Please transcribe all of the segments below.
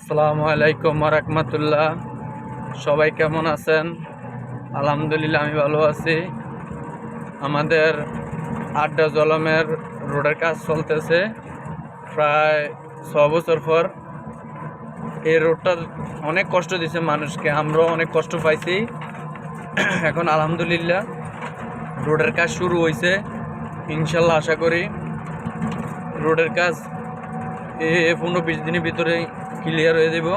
আসসালামু আলাইকুম রাহমাতুল্লাহ। সবাই কেমন আছেন? আলহামদুলিল্লাহ আমি ভালো আছি। আমাদের আড্ডা জলমের রোডের কাজ চলতেছে প্রায় 6 বছর পর। এই রোডটা অনেক কষ্ট দিছে মানুষকে, আমরাও অনেক কষ্ট পাইছি। এখন আলহামদুলিল্লাহ রোডের কাজ শুরু হয়েছে। ইনশাল্লাহ আশা করি রোডের কাজ 15-20 দিনের ভিতরে ক্লিয়ার হয়ে যাব।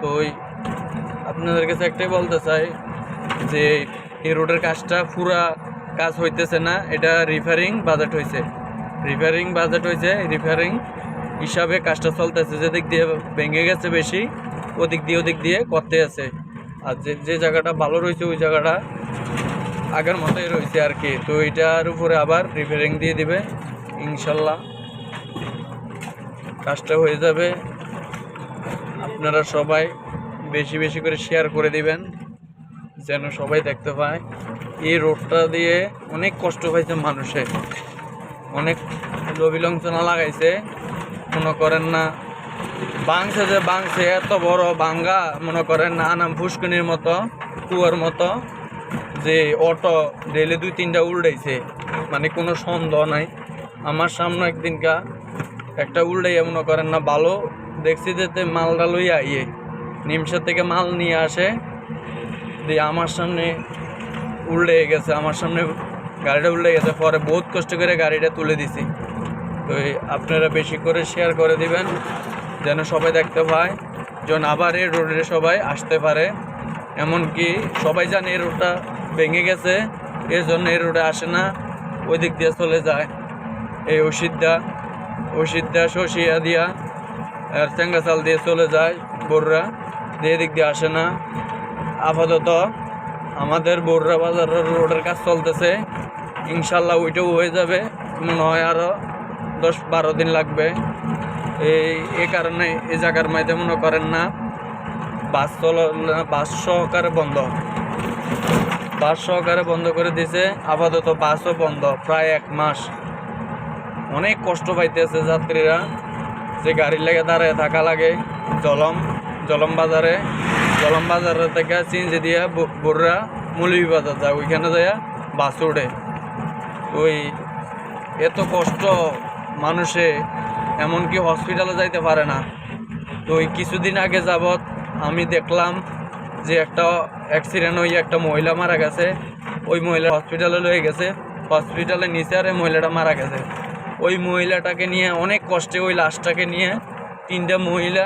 তো আপনাদের কাছে একটাই বলতে চাই যে এই রোডের কাজটা পুরা কাজ হইতেছে না, এটা রিপেয়ারিং বাজেট হয়েছে। রিপেয়ারিং হিসাবে কাজটা চলতেছে। যেদিক দিয়ে ভেঙে গেছে বেশি ওদিক দিয়ে করতে আছে, আর যে জায়গাটা ভালো রয়েছে ওই জায়গাটা আগের মতোই রয়েছে আর কি। তো এটার উপরে আবার রিপেয়ারিং দিয়ে দিবে, ইনশাল্লাহ কাজটা হয়ে যাবে। আপনারা সবাই বেশি বেশি করে শেয়ার করে দিবেন যেন সবাই দেখতে পায়। এই রোডটা দিয়ে অনেক কষ্ট পাইছে মানুষে, অনেক লবিলঞ্চনা লাগাইছে। মনে করেন না বাংছে এত বড় বাঙ্গা, মনে করেন না আনাম ফুসকুনির মতো কুয়ার মতো, যে অটো ডেলি 2-3টা উল্টাইছে, মানে কোনো সন্দেহ নাই। আমার সামনে একদিনকা একটা উল্টাইয়া মনে করেন না ভালো দেখছি যেতে মালটা লইয়া নিমসা থেকে মাল নিয়ে আসে দিয়ে আমার সামনে উল্টে গেছে, আমার সামনে গাড়িটা উল্টে গেছে। পরে বহুত কষ্ট করে গাড়িটা তুলে দিছি। তো আপনারা বেশি করে শেয়ার করে দিবেন যেন সবাই দেখতে পায়, যেন আবার এই রোডে সবাই আসতে পারে। এমনকি সবাই জানে এই রোডটা ভেঙে গেছে, এর জন্য এই রোডে আসে না, ওই দিক দিয়ে চলে যায়। এই ওষিদা শশিয়া দিয়া আর চেঙ্গাচাল দিয়ে চলে যায় বড়রা, দিয়ে দিক দিয়ে আসে না। আপাতত আমাদের বড়রা বাজারের রোডের কাজ চলতেছে, ইনশাল্লাহ ওইটাও হয়ে যাবে। মনে হয় আরও 10-12 দিন লাগবে। এই কারণে এই জায়গার মধ্যে মনে করেন না বাস সহকারে বন্ধ করে দিছে। আপাতত বাসও বন্ধ প্রায় 1 মাস। অনেক কষ্ট পাইতেছে যাত্রীরা, যে গাড়ি লেগে দাঁড়ায় থাকা লাগে। জলম বাজারে থেকে চিনজি দিয়া বড়রা মৌলভী বাজার যায়, ওইখানে যায় বাস উঠে। ওই এত কষ্ট মানুষে, এমনকি হসপিটালে যাইতে পারে না। তো ওই কিছুদিন আগে যাবৎ আমি দেখলাম যে একটা অ্যাক্সিডেন্ট হয়ে একটা মহিলা মারা গেছে। ওই মহিলা হসপিটালে লয়ে গেছে, হসপিটালে নিচে আর মহিলাটা মারা গেছে। ওই মহিলাটাকে নিয়ে অনেক কষ্টে, ওই লাশটাকে নিয়ে 3টা মহিলা